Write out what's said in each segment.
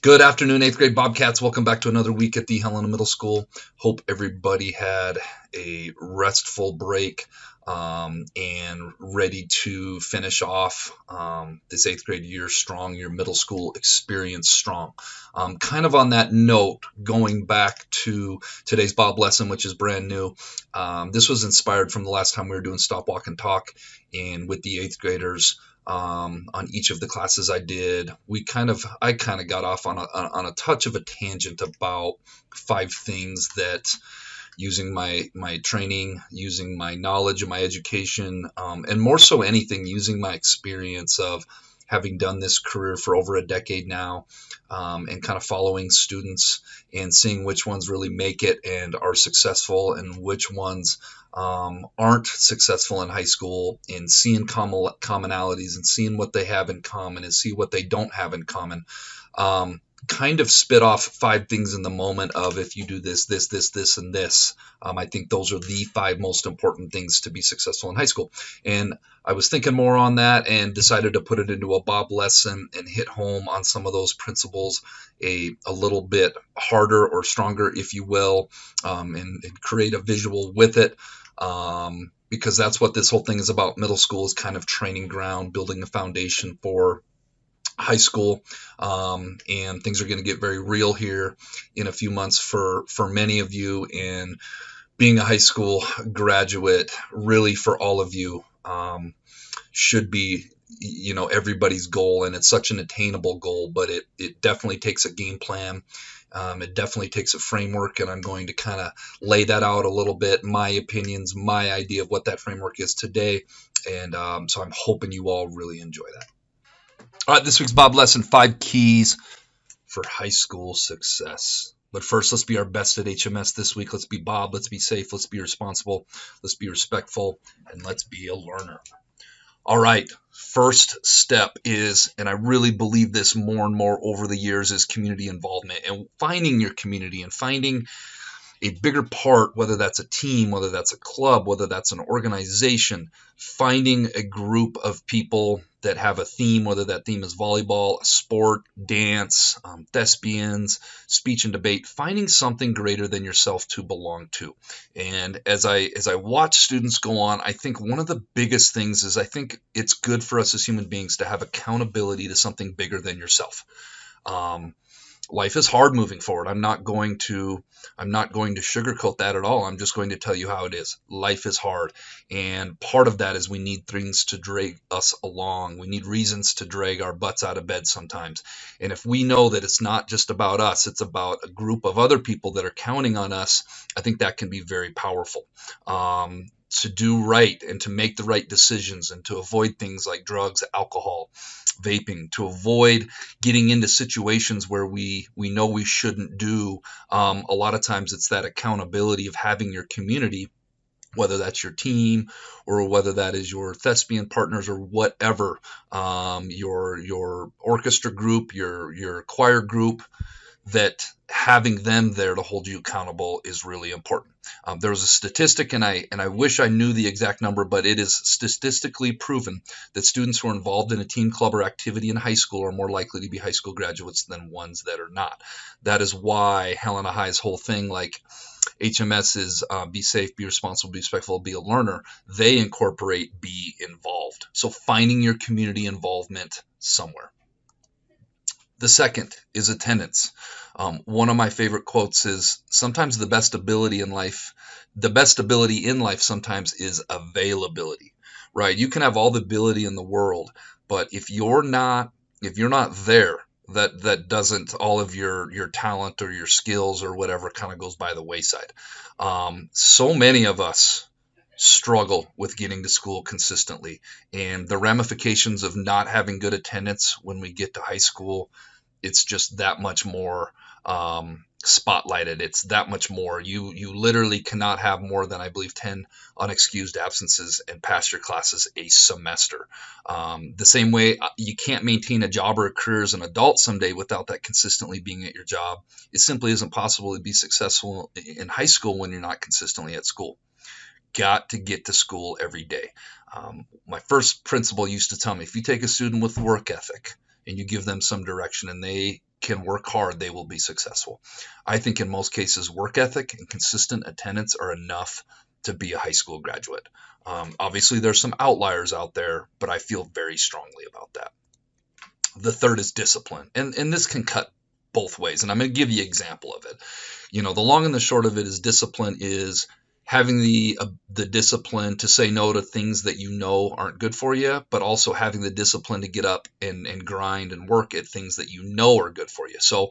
Good afternoon, eighth grade Bobcats. Welcome back to another week at the Helena Middle School. Hope everybody had a restful break and ready to finish off this eighth grade year strong, your middle school experience strong. Kind of on that note, going back to today's Bob lesson, which is brand new, this was inspired from the last time we were doing Stop, Walk, and Talk, and with the eighth graders. On each of the classes I did, I kind of got off on a touch of a tangent about 5 things that, using my training, using my knowledge and my education, and more so anything, using my experience of having done this career for over a decade now, and kind of following students and seeing which ones really make it and are successful and which ones aren't successful in high school, and seeing commonalities and seeing what they have in common and see what they don't have in common. Kind of spit off 5 things in the moment of, if you do this, this, this, this, and this, I think those are the 5 most important things to be successful in high school. And I was thinking more on that and decided to put it into a Bob lesson and hit home on some of those principles a little bit harder or stronger, if you will, and create a visual with it. Because that's what this whole thing is about. Middle school is kind of training ground, building a foundation for high school, and things are going to get very real here in a few months for many of you. And being a high school graduate, really for all of you, should be everybody's goal, and it's such an attainable goal, but it definitely takes a game plan. It definitely takes a framework, and I'm going to kind of lay that out a little bit, my opinions, my idea of what that framework is today. And so I'm hoping you all really enjoy that. All right, this week's Bob lesson: 5 keys for high school success. But first, let's be our best at HMS this week. Let's be Bob. Let's be safe. Let's be responsible. Let's be respectful. And let's be a learner. All right, first step is, and I really believe this more and more over the years, is community involvement and finding your community and finding a bigger part, whether that's a team, whether that's a club, whether that's an organization, finding a group of people that have a theme, whether that theme is volleyball, sport, dance, thespians, speech and debate, finding something greater than yourself to belong to. And as I watch students go on, I think one of the biggest things is, I think it's good for us as human beings to have accountability to something bigger than yourself. Life is hard moving forward. I'm not going to sugarcoat that at all. I'm just going to tell you how it is. Life is hard. And part of that is we need things to drag us along. We need reasons to drag our butts out of bed sometimes. And if we know that it's not just about us, it's about a group of other people that are counting on us, I think that can be very powerful. To do right and to make the right decisions and to avoid things like drugs, alcohol, vaping, to avoid getting into situations where we know we shouldn't do. A lot of times it's that accountability of having your community, whether that's your team or whether that is your thespian partners or whatever, your orchestra group, your choir group, that having them there to hold you accountable is really important. There was a statistic, and I wish I knew the exact number, but it is statistically proven that students who are involved in a team, club, or activity in high school are more likely to be high school graduates than ones that are not. That is why Helena High's whole thing, like HMS, is be safe, be responsible, be respectful, be a learner. They incorporate be involved. So finding your community involvement somewhere. The second is attendance. One of my favorite quotes is, sometimes the best ability in life sometimes is availability, right? You can have all the ability in the world, but if you're not there, that doesn't, all of your talent or your skills or whatever kind of goes by the wayside. So many of us struggle with getting to school consistently, and the ramifications of not having good attendance when we get to high school, it's just that much more spotlighted. It's that much more. You literally cannot have more than, I believe, 10 unexcused absences and pass your classes a semester. The same way you can't maintain a job or a career as an adult someday without that consistently being at your job. It simply isn't possible to be successful in high school when you're not consistently at school. Got to get to school every day. My first principal used to tell me, if you take a student with work ethic and you give them some direction and they can work hard, they will be successful. I think in most cases, work ethic and consistent attendance are enough to be a high school graduate. Obviously, there's some outliers out there, but I feel very strongly about that. The third is discipline, and this can cut both ways, and I'm going to give you an example of it. The long and the short of it is discipline is having the discipline to say no to things that you know aren't good for you, but also having the discipline to get up and grind and work at things that you know are good for you. So,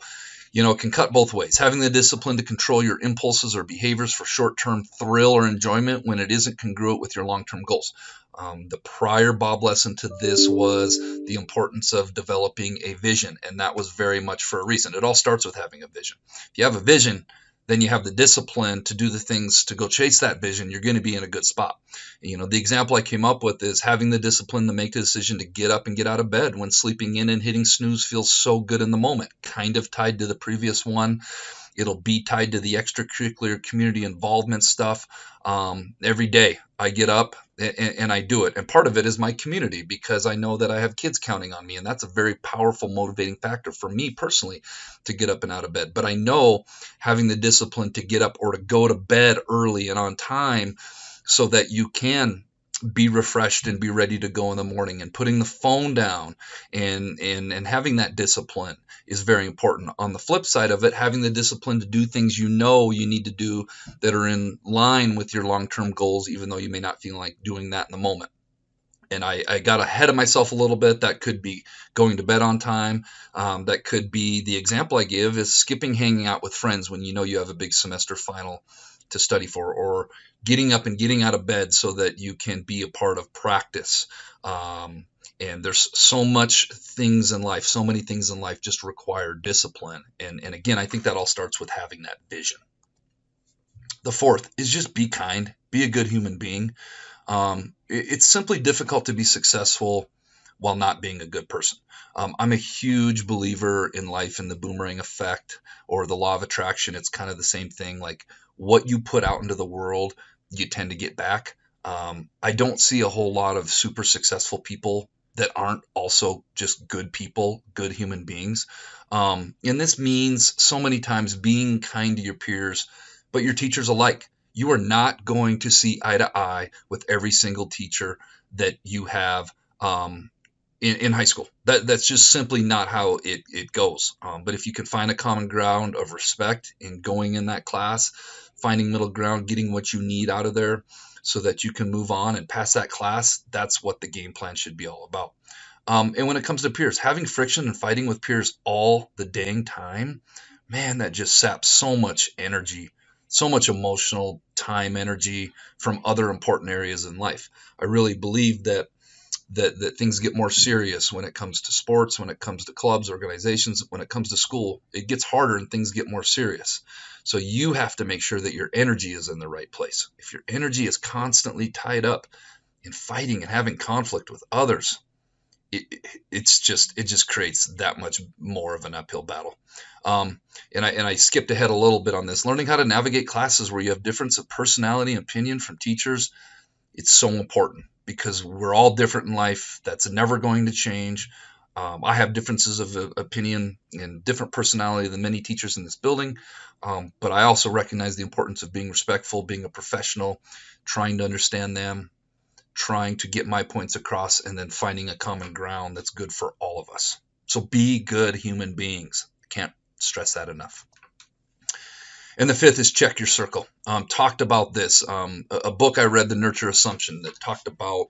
it can cut both ways. Having the discipline to control your impulses or behaviors for short-term thrill or enjoyment when it isn't congruent with your long-term goals. The prior Bob lesson to this was the importance of developing a vision, and that was very much for a reason. It all starts with having a vision. If you have a vision, then you have the discipline to do the things to go chase that vision, you're going to be in a good spot. The example I came up with is having the discipline to make the decision to get up and get out of bed when sleeping in and hitting snooze feels so good in the moment, kind of tied to the previous one. It'll be tied to the extracurricular community involvement stuff. Every day I get up and I do it. And part of it is my community, because I know that I have kids counting on me. And that's a very powerful motivating factor for me personally to get up and out of bed. But I know having the discipline to get up or to go to bed early and on time so that you can be refreshed and be ready to go in the morning, and putting the phone down and having that discipline is very important. On the flip side of it, having the discipline to do things you know you need to do that are in line with your long-term goals, even though you may not feel like doing that in the moment. And I got ahead of myself a little bit. That could be going to bed on time. That could be the example I give is skipping hanging out with friends when you know you have a big semester final to study for, or getting up and getting out of bed so that you can be a part of practice. And there's so many things in life just require discipline. And again, I think that all starts with having that vision. The fourth is just be kind, be a good human being. It's simply difficult to be successful while not being a good person. I'm a huge believer in life in the boomerang effect or the law of attraction. It's kind of the same thing. Like what you put out into the world, you tend to get back. I don't see a whole lot of super successful people that aren't also just good people, good human beings. And this means so many times being kind to your peers, but your teachers alike. You are not going to see eye to eye with every single teacher that you have in high school. That's just simply not how it goes. But if you can find a common ground of respect in going in that class, finding middle ground, getting what you need out of there so that you can move on and pass that class, that's what the game plan should be all about. And when it comes to peers, having friction and fighting with peers all the dang time, man, that just saps so much energy, so much emotional time energy from other important areas in life. I really believe that things get more serious when it comes to sports, when it comes to clubs, organizations, when it comes to school. It gets harder and things get more serious. So you have to make sure that your energy is in the right place. If your energy is constantly tied up in fighting and having conflict with others, it just creates that much more of an uphill battle. And I skipped ahead a little bit on this. Learning how to navigate classes where you have difference of personality and opinion from teachers, it's so important because we're all different in life. That's never going to change. I have differences of opinion and different personality than many teachers in this building. But I also recognize the importance of being respectful, being a professional, trying to understand them, trying to get my points across, and then finding a common ground that's good for all of us. So be good human beings. Can't stress that enough. And the fifth is check your circle. Talked about this. A book I read, The Nurture Assumption, that talked about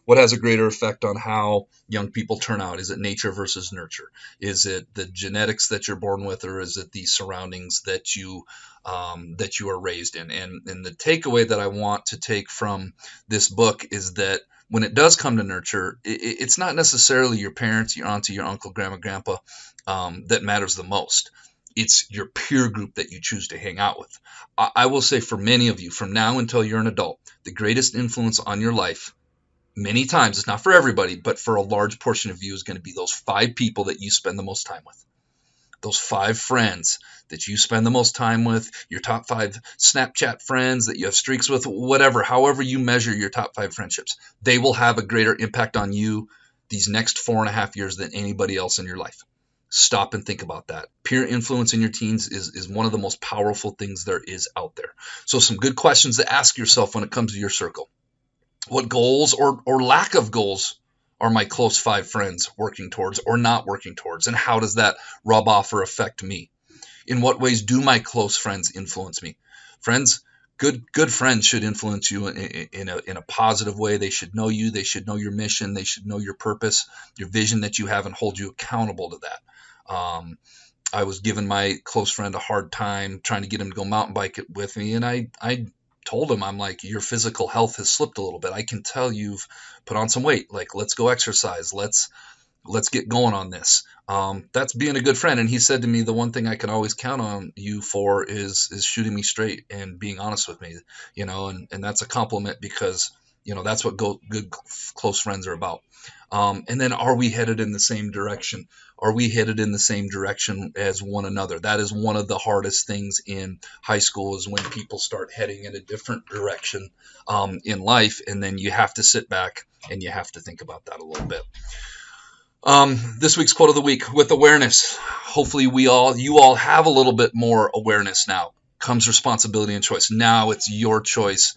what has a greater effect on how young people turn out. Is it nature versus nurture? Is it the genetics that you're born with, or is it the surroundings that you are raised in? And the takeaway that I want to take from this book is that when it does come to nurture, it's not necessarily your parents, your auntie, your uncle, grandma, grandpa that matters the most. It's your peer group that you choose to hang out with. I will say for many of you, from now until you're an adult, the greatest influence on your life, many times, it's not for everybody, but for a large portion of you, is going to be those 5 people that you spend the most time with. Those 5 friends that you spend the most time with, your top 5 Snapchat friends that you have streaks with, whatever, however you measure your top 5 friendships, they will have a greater impact on you these next 4.5 years than anybody else in your life. Stop and think about that. Peer influence in your teens is one of the most powerful things there is out there. So some good questions to ask yourself when it comes to your circle. What goals or lack of goals are my close 5 friends working towards or not working towards? And how does that rub off or affect me? In what ways do my close friends influence me? Friends, good friends should influence you in a positive way. They should know you. They should know your mission. They should know your purpose, your vision that you have, and hold you accountable to that. I was giving my close friend a hard time trying to get him to go mountain bike with me, and I told him, I'm like, your physical health has slipped a little bit. I can tell you've put on some weight. Like, let's go exercise. Let's get going on this. That's being a good friend. And he said to me, the one thing I can always count on you for is shooting me straight and being honest with me, and that's a compliment because, that's what good close friends are about. And then are we headed in the same direction? Are we headed in the same direction as one another? That is one of the hardest things in high school, is when people start heading in a different direction in life. And then you have to sit back and you have to think about that a little bit. This week's quote of the week: with awareness, hopefully you all have a little bit more awareness now, comes responsibility and choice. Now it's your choice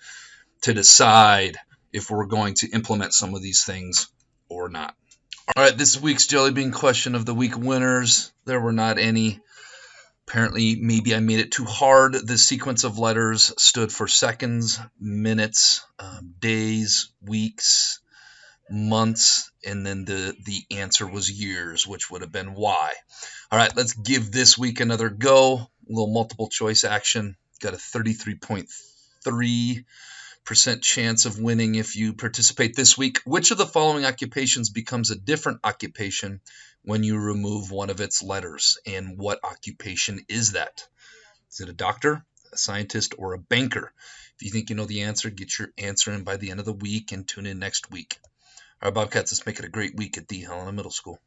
to decide if we're going to implement some of these things or not. All right, this week's Jelly Bean question of the week winners. There were not any. Apparently, maybe I made it too hard. The sequence of letters stood for seconds, minutes, days, weeks, months, and then the answer was years, which would have been why. All right, let's give this week another go. A little multiple choice action. Got a 33.3% chance of winning if you participate this week. Which of the following occupations becomes a different occupation when you remove one of its letters? And what occupation is that? Is it a doctor, a scientist, or a banker? If you think you know the answer, get your answer in by the end of the week and tune in next week. All right, Bobcats, let's make it a great week at the Helena Middle School.